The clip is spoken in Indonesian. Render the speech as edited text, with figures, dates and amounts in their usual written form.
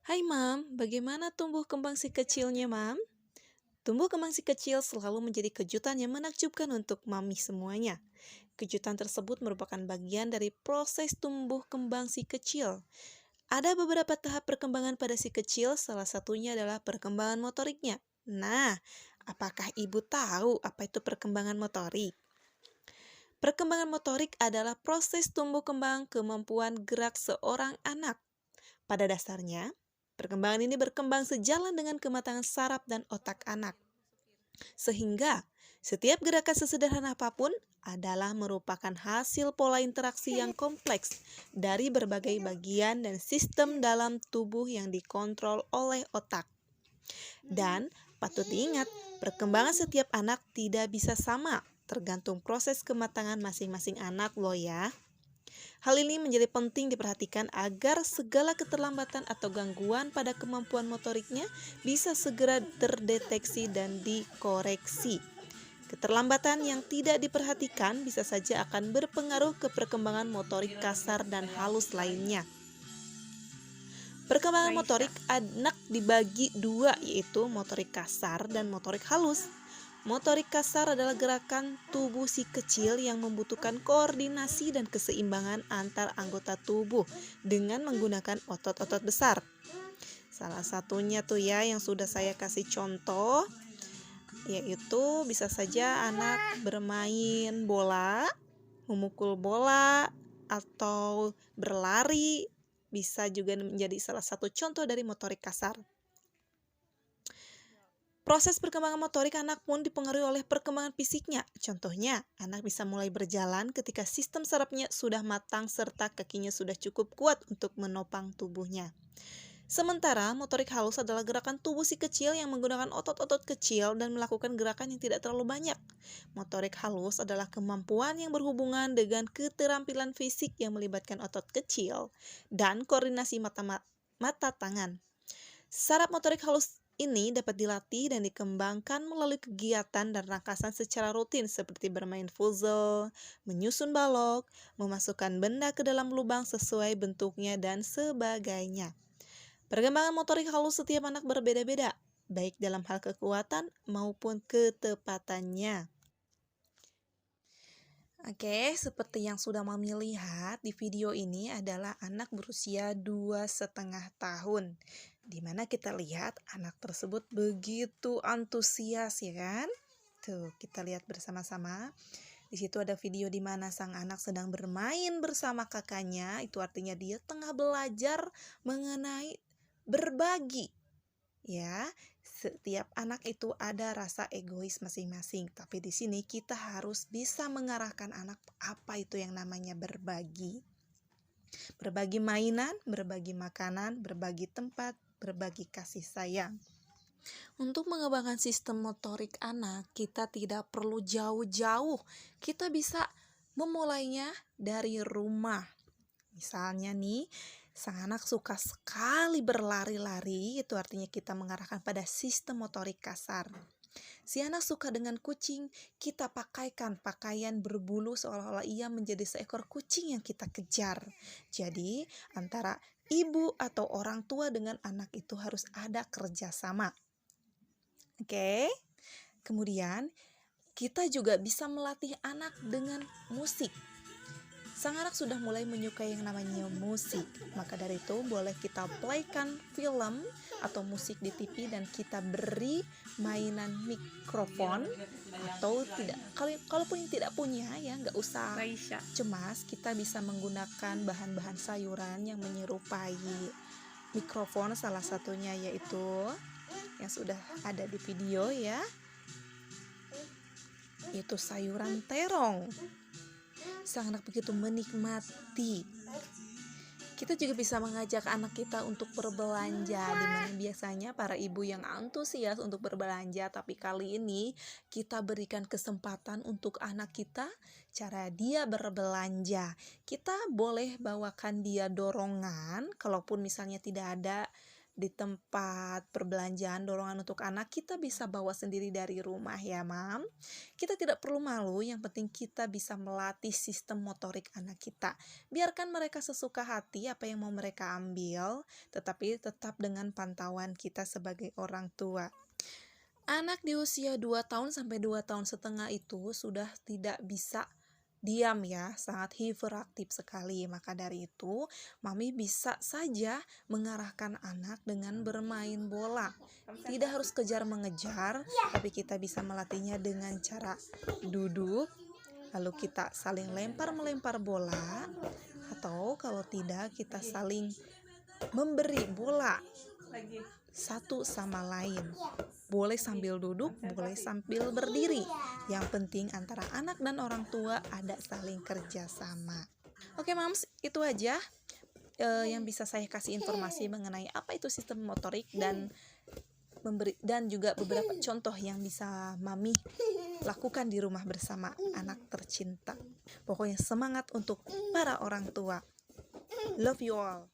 Hai Mam, bagaimana tumbuh kembang si kecilnya Mam? Tumbuh kembang si kecil selalu menjadi kejutan yang menakjubkan untuk mami semuanya. Kejutan tersebut merupakan bagian dari proses tumbuh kembang si kecil. Ada beberapa tahap perkembangan pada si kecil, salah satunya adalah perkembangan motoriknya. Nah, apakah ibu tahu apa itu perkembangan motorik? Perkembangan motorik adalah proses tumbuh kembang kemampuan gerak seorang anak. Pada dasarnya, perkembangan ini berkembang sejalan dengan kematangan saraf dan otak anak. Sehingga, setiap gerakan sesederhana apapun adalah merupakan hasil pola interaksi yang kompleks dari berbagai bagian dan sistem dalam tubuh yang dikontrol oleh otak. Dan patut diingat, perkembangan setiap anak tidak bisa sama, tergantung proses kematangan masing-masing anak loh ya. Hal ini menjadi penting diperhatikan agar segala keterlambatan atau gangguan pada kemampuan motoriknya bisa segera terdeteksi dan dikoreksi. Keterlambatan yang tidak diperhatikan bisa saja akan berpengaruh ke perkembangan motorik kasar dan halus lainnya. Perkembangan motorik anak dibagi dua, yaitu motorik kasar dan motorik halus. Motorik kasar adalah gerakan tubuh si kecil yang membutuhkan koordinasi dan keseimbangan antar anggota tubuh dengan menggunakan otot-otot besar. Salah satunya tuh ya yang sudah saya kasih contoh, yaitu bisa saja anak bermain bola, memukul bola, atau berlari, bisa juga menjadi salah satu contoh dari motorik kasar. Proses perkembangan motorik anak pun dipengaruhi oleh perkembangan fisiknya. Contohnya, anak bisa mulai berjalan ketika sistem sarafnya sudah matang serta kakinya sudah cukup kuat untuk menopang tubuhnya. Sementara motorik halus adalah gerakan tubuh si kecil yang menggunakan otot-otot kecil dan melakukan gerakan yang tidak terlalu banyak. Motorik halus adalah kemampuan yang berhubungan dengan keterampilan fisik yang melibatkan otot kecil dan koordinasi mata tangan. Saraf motorik halus ini dapat dilatih dan dikembangkan melalui kegiatan dan rangkasan secara rutin seperti bermain puzzle, menyusun balok, memasukkan benda ke dalam lubang sesuai bentuknya, dan sebagainya. Perkembangan motorik halus setiap anak berbeda-beda, baik dalam hal kekuatan maupun ketepatannya. Oke, seperti yang sudah Mami lihat di video ini adalah anak berusia 2,5 tahun. Di mana kita lihat anak tersebut begitu antusias ya kan? Tuh, kita lihat bersama-sama. Di situ ada video di mana sang anak sedang bermain bersama kakaknya. Itu artinya dia tengah belajar mengenai berbagi. Ya, setiap anak itu ada rasa egois masing-masing, tapi di sini kita harus bisa mengarahkan anak apa itu yang namanya berbagi. Berbagi mainan, berbagi makanan, berbagi tempat, berbagi kasih sayang. Untuk mengembangkan sistem motorik anak, kita tidak perlu jauh-jauh. Kita bisa memulainya dari rumah. Misalnya nih, sang anak suka sekali berlari-lari, itu artinya kita mengarahkan pada sistem motorik kasar. Si anak suka dengan kucing, kita pakaikan pakaian berbulu seolah-olah ia menjadi seekor kucing yang kita kejar. Jadi, antara ibu atau orang tua dengan anak itu harus ada kerjasama. Oke, kemudian kita juga bisa melatih anak dengan musik. Sang anak sudah mulai menyukai yang namanya musik, maka dari itu boleh kita playkan film atau musik di TV dan kita beri mainan mikrofon, atau tidak, kalaupun yang tidak punya ya nggak usah cemas, kita bisa menggunakan bahan-bahan sayuran yang menyerupai mikrofon, salah satunya yaitu yang sudah ada di video ya, yaitu sayuran terong. Sang anak begitu menikmati. Kita juga bisa mengajak anak kita untuk berbelanja, di mana biasanya para ibu yang antusias untuk berbelanja, tapi kali ini kita berikan kesempatan untuk anak kita cara dia berbelanja. Kita boleh bawakan dia dorongan, kalaupun misalnya tidak ada di tempat perbelanjaan dorongan untuk anak, kita bisa bawa sendiri dari rumah ya, Mam. Kita tidak perlu malu, yang penting kita bisa melatih sistem motorik anak kita. Biarkan mereka sesuka hati apa yang mau mereka ambil, tetapi tetap dengan pantauan kita sebagai orang tua. Anak di usia 2 tahun sampai 2 tahun setengah itu sudah tidak bisa diam ya, sangat hiperaktif sekali. Maka dari itu, Mami bisa saja mengarahkan anak dengan bermain bola. Tidak harus kejar mengejar, tapi kita bisa melatihnya dengan cara duduk, lalu kita saling lempar-melempar bola, atau kalau tidak kita saling memberi bola satu sama lain. Boleh sambil duduk, boleh sambil berdiri. Yang penting antara anak dan orang tua ada saling kerjasama. Oke, Mams, itu aja yang bisa saya kasih informasi mengenai apa itu sistem motorik dan juga beberapa contoh yang bisa Mami lakukan di rumah bersama anak tercinta. Pokoknya semangat untuk para orang tua. Love you all.